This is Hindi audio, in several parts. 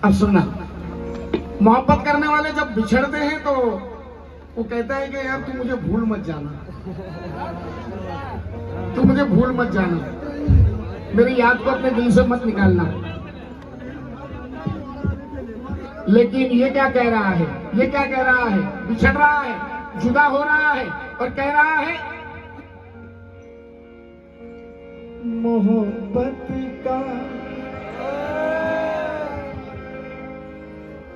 अब सुनना, मोहब्बत करने वाले जब बिछड़ते हैं तो वो कहता है कि यार तू मुझे भूल मत जाना, तू मुझे भूल मत जाना, मेरी याद को अपने दिल से मत निकालना। लेकिन ये क्या कह रहा है, ये क्या कह रहा है, बिछड़ रहा है, जुदा हो रहा है और कह रहा है मोहब्बत का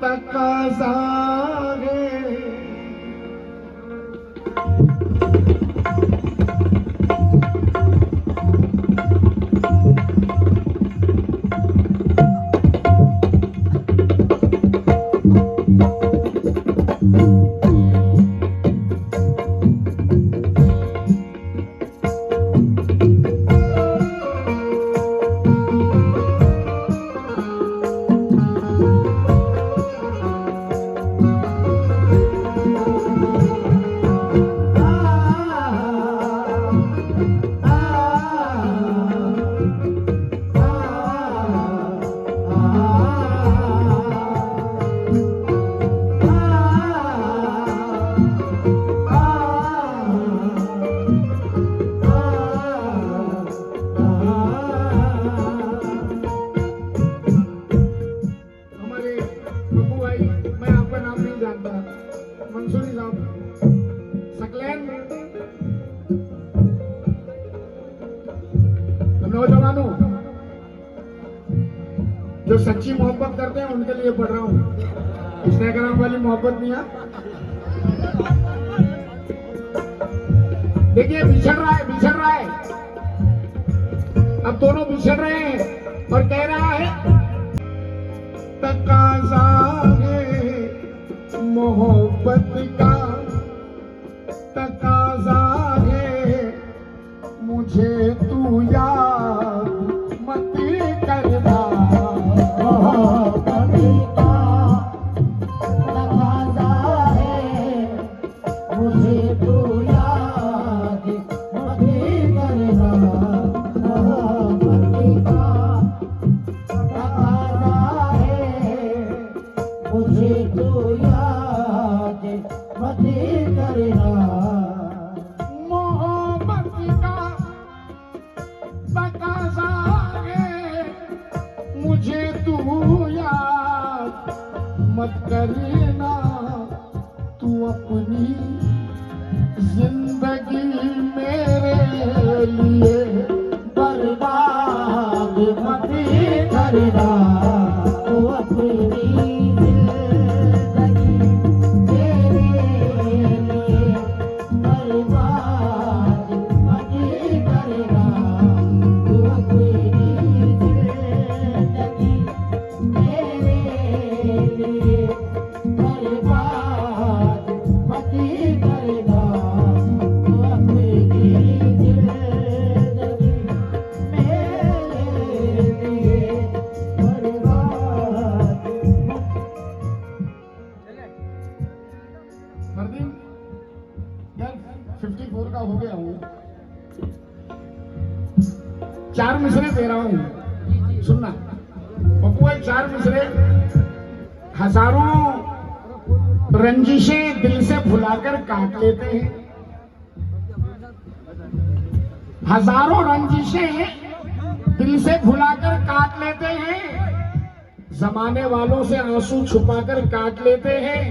तकाज़ा है। नौजवानों जो सच्ची मोहब्बत करते हैं उनके लिए पढ़ रहा हूं, इंस्टाग्राम वाली मोहब्बत नहीं है। देखिए बिछड़ रहा है, बिछड़ रहा है, अब दोनों बिछड़ रहे हैं और कह रहा है तकाज़ा है मोहब्बत का, तकाज़ा है मुझे तू याद मत करना। मोहब्बत का तकाज़ा है मुझे तू याद मत करना। मोहब्बत का तकाज़ा है मुझे तू याद मत करना। तकाज़ा है मुझे तू याद मत करना। तू अपनी जिंदगी मेरे लिए बर्बाद मत करना। तू अपनी मर्दीन यार 54 का हो गया हूँ, 4 मिसरे दे रहा हूँ, सुनना पप्पू, 4 मिसरे हजारों रंजिशें दिल से भुलाकर काट लेते हैं, हजारों रंजिशें दिल से भुलाकर काट लेते हैं, जमाने वालों से आंसू छुपाकर काट लेते हैं।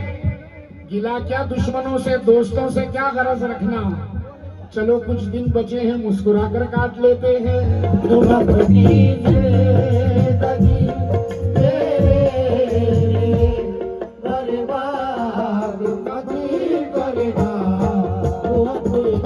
गिला क्या दुश्मनों से, दोस्तों से क्या गरज रखना, चलो कुछ दिन बचे हैं मुस्कुराकर काट लेते हैं। तुम अपनी जिंदगी बर्बाद मत करना। तुम अपनी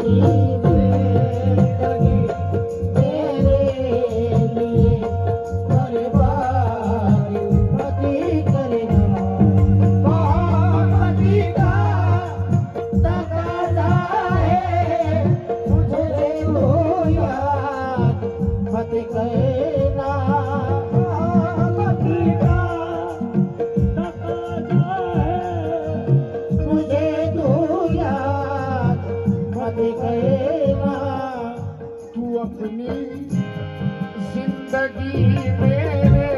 तू अपनी जिंदगी मेरे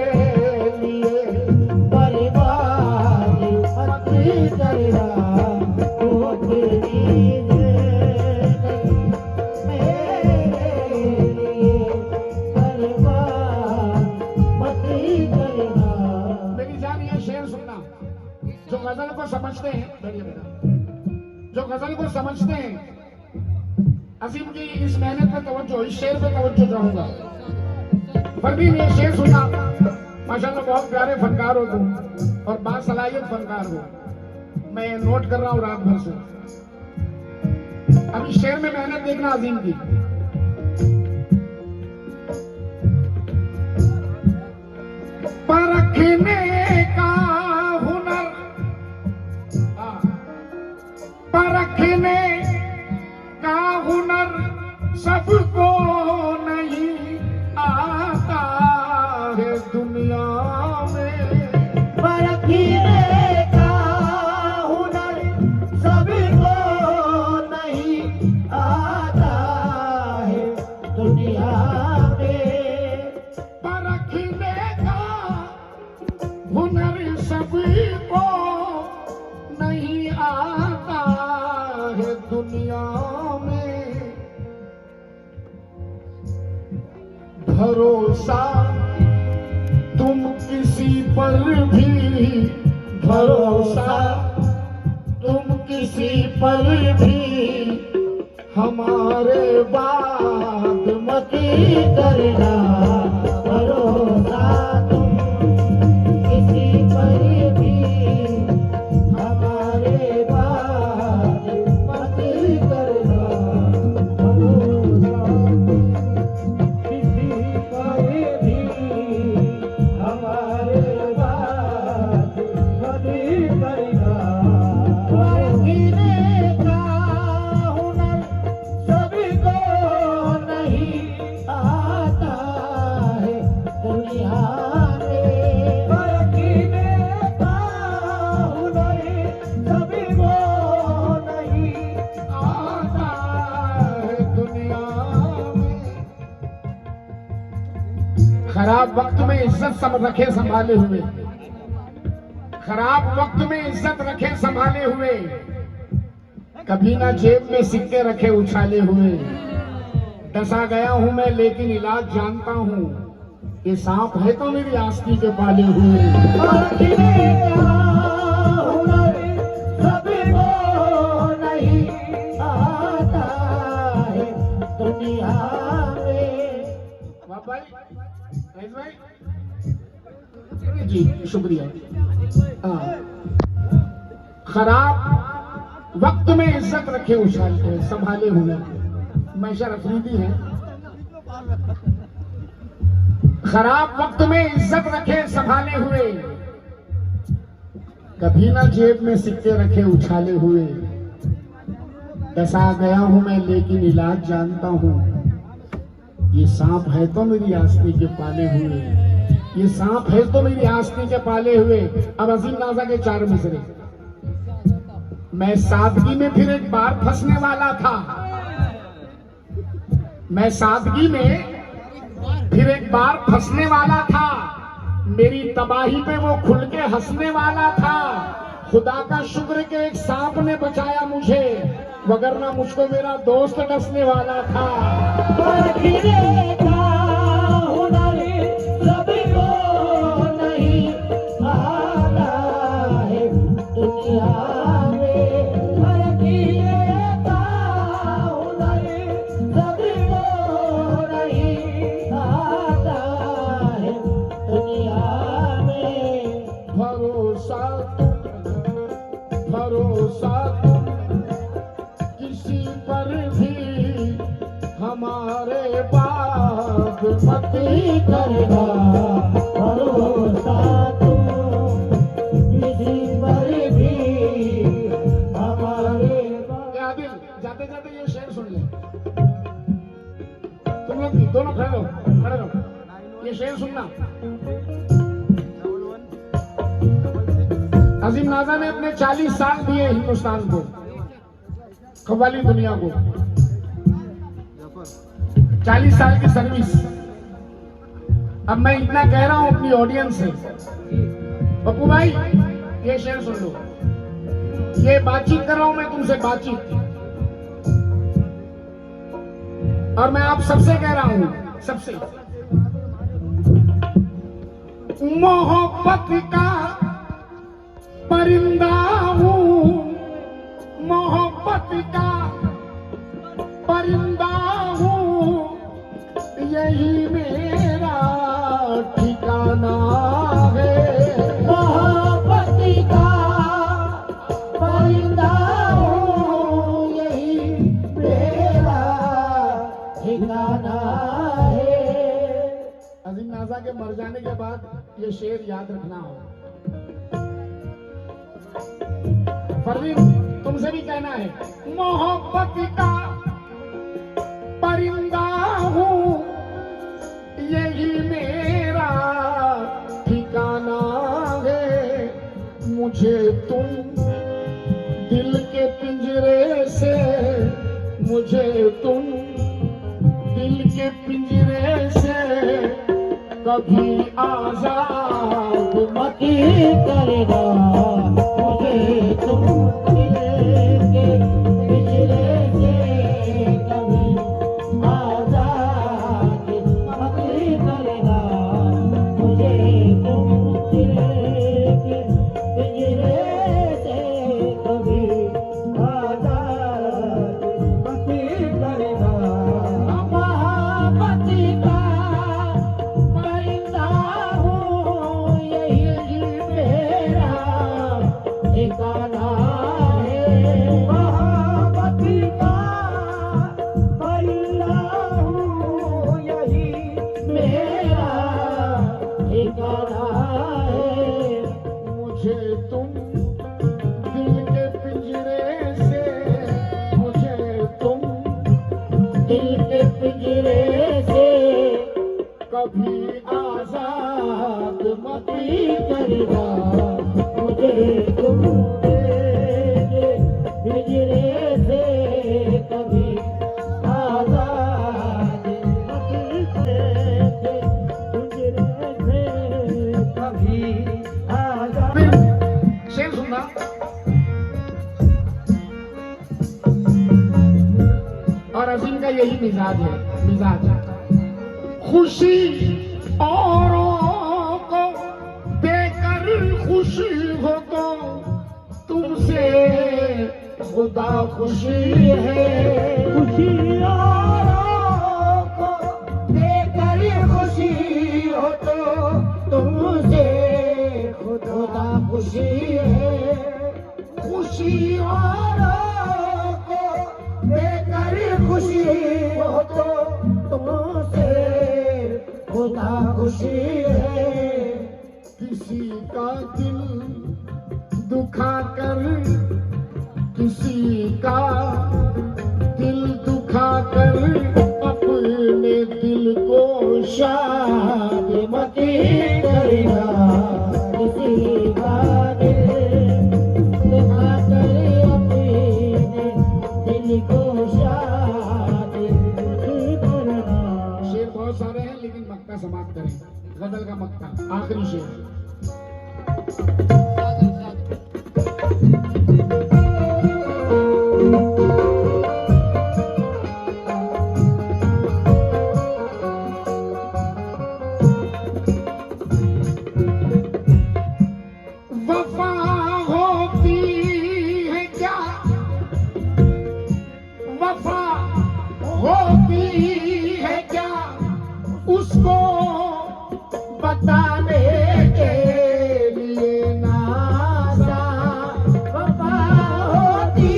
लिए गजल को समझते हैं, बैठिए बेटा, जो गजल को समझते हैं, अजीम की इस मेहनत पे तवज्जो, इस शेर पे तवज्जो चाहूंगा। परवीन ये शेर सुना, माशाल्लाह बहुत प्यारे फनकार हो तुम और बासलाहियत फनकार हो, मैं नोट कर रहा हूँ रात भर से। अब इस शेर में मेहनत देखना अजीम की। परखने का हुनर, परखने का हुनर सबको नहीं आता है दुनिया में। परखने का हुनर सबको नहीं आता है दुनिया में। परखने का हुनर सबको नहीं आता है दुनिया में। भरोसा तुम किसी पर भी, भरोसा तुम किसी पर भी हमारे बाद मत करना। भरोसा तुम किसी पर भी हमारे बाद मत करना। भरोसा किसी पर भी हमारे बाद मत करना। परखने का हुनर सबको नहीं आता है दुनिया में। परखने का हुनर सबको नहीं आता है दुनिया में। खराब वक्त में इज्जत सब रखे संभाले हुए, खराब वक्त में इज्जत रखे संभाले हुए, कभी ना जेब में सिक्के रखे उछाले हुए। डसा गया हूं मैं लेकिन इलाज जानता हूं, ये सांप है तो मेरी आस्ती के पाले हुए। परखने का हुनर सबको नहीं आता है दुनिया में। वाह भाई, रईस भाई जी शुक्रिया। खराब वक्त में इज्जत रखे उछालते संभाले हुए, मैशा अफरीदी है। खराब वक्त में इज्जत रखे संभाले हुए, कभी ना जेब में सिक्के रखे उछाले हुए। डसा गया हूं मैं लेकिन इलाज जानता हूं, ये सांप है तो मेरी आस्ती के पाले हुए। ये सांप है तो मेरी आस्ती के पाले हुए। अब अजीम नाजा के चार मिसरे। मैं सादगी में फिर एक बार फंसने वाला था, मैं सादगी में फिर एक बार फंसने वाला था। मेरी तबाही पे वो खुल के हंसने वाला था। खुदा का शुक्र के एक सांप ने बचाया मुझे, वगरना मुझको मेरा दोस्त डसने वाला था। परखने का हुनर सबको नहीं आता है दुनिया में। परखने का हुनर सबको नहीं आता है दुनिया में। भरोसा भरोसा किसी पर भी हमारे बाद मत करना। भरोसा तुम किसी पर भी हमारे बाद। आदिल जाते जाते ये शेर सुन ले, तुम लोग दोनों खड़े रहो, खड़े रहो, ये शेर सुनना। अजीम नाजा ने अपने 40 साल दिए हिंदुस्तान को, कव्वाली दुनिया को, 40 साल की सर्विस। अब मैं इतना कह रहा हूं अपनी ऑडियंस से, पप्पू भाई ये शेर सुन लो। ये बातचीत कर रहा हूं मैं तुमसे, बातचीत, और मैं आप सबसे कह रहा हूं, सबसे। मोहब्बत का परिंदा का परिंदा हूँ, यही मेरा ठिकाना है। मोहब्बत का परिंदा हूँ, यही मेरा ठिकाना है। अजीम नाजा के मर जाने के बाद ये शेर याद रखना हो। परवीन, तुमसे भी कहना है, मोहब्बत का परिंदा हूँ, यही मेरा ठिकाना है। मुझे तुम दिल के पिंजरे से, मुझे तुम दिल के पिंजरे से कभी आजाद मत करेगा। मुझे तुम दिल के पिंजरे से कभी आजाद मत करेगा। मुझे तुम दिल के पिंजरे से कभी आजाद मत करेगा। मोहब्बत का परिंदा हूँ, यही मेरा ठिकाना है। मोहब्बत का परिंदा हूँ, यही मेरा ठिकाना है। मुझे तुम दिल के पिंजरे से, मुझे तुम दिल के पिंजरे से कभी आजाद मत करेगा। मुझे तुम पिंजरे से कभी आजाद मत करेगा। पिंजरे से कभी आजाद। शेर सुनना। और अजीम का यही मिजाज है, मिजाज खुशी औरों को देकर खुशी हो तो तुमसे खुदा खुशी है। खुशी औरों को देकर खुशी हो तो तुमसे खुदा खुशी है। खुशी औरों को देकर खुशी हो तो तुमसे खुदा खुशी है। किसी का दिल दुखा कर, किसी का दिल दुखा कर अपने दिल को शाद मत करेगा। किसी का दिल दुखा कर अपने दिल को शाद करना। शेर बहुत सारे हैं लेकिन मक्ता समाप्त करें। गजल का मक्ता आखिरी शेर। वफा होती है क्या, वफा होती है क्या, उसको बताने के लिए नाज़ा। वफा होती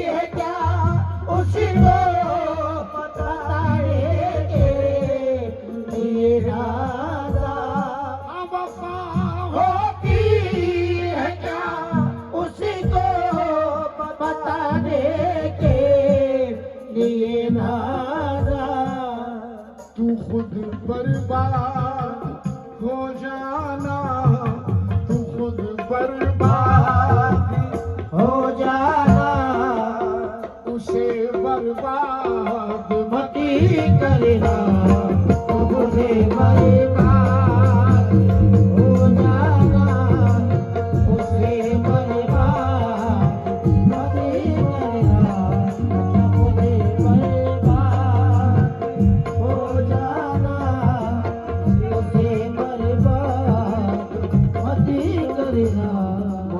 है क्या, उसको बताने के लिए नाज़ा। वफा होती है क्या, उसको बताने के लिए नाज़ा। तू खुद बर्बाद हो जाना, तू खुद बर्बाद हो जाना। उसे बर्बाद मत करना। मुझे बर्बाद हो जाना। उसे बर्बाद मत करना। मुझे बर्बाद हो जाना। उसे बर्बाद मत करना।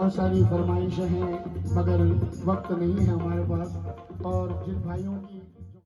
बहुत सारी फरमाइशें हैं मगर वक्त नहीं है हमारे पास। और जिन भाइयों की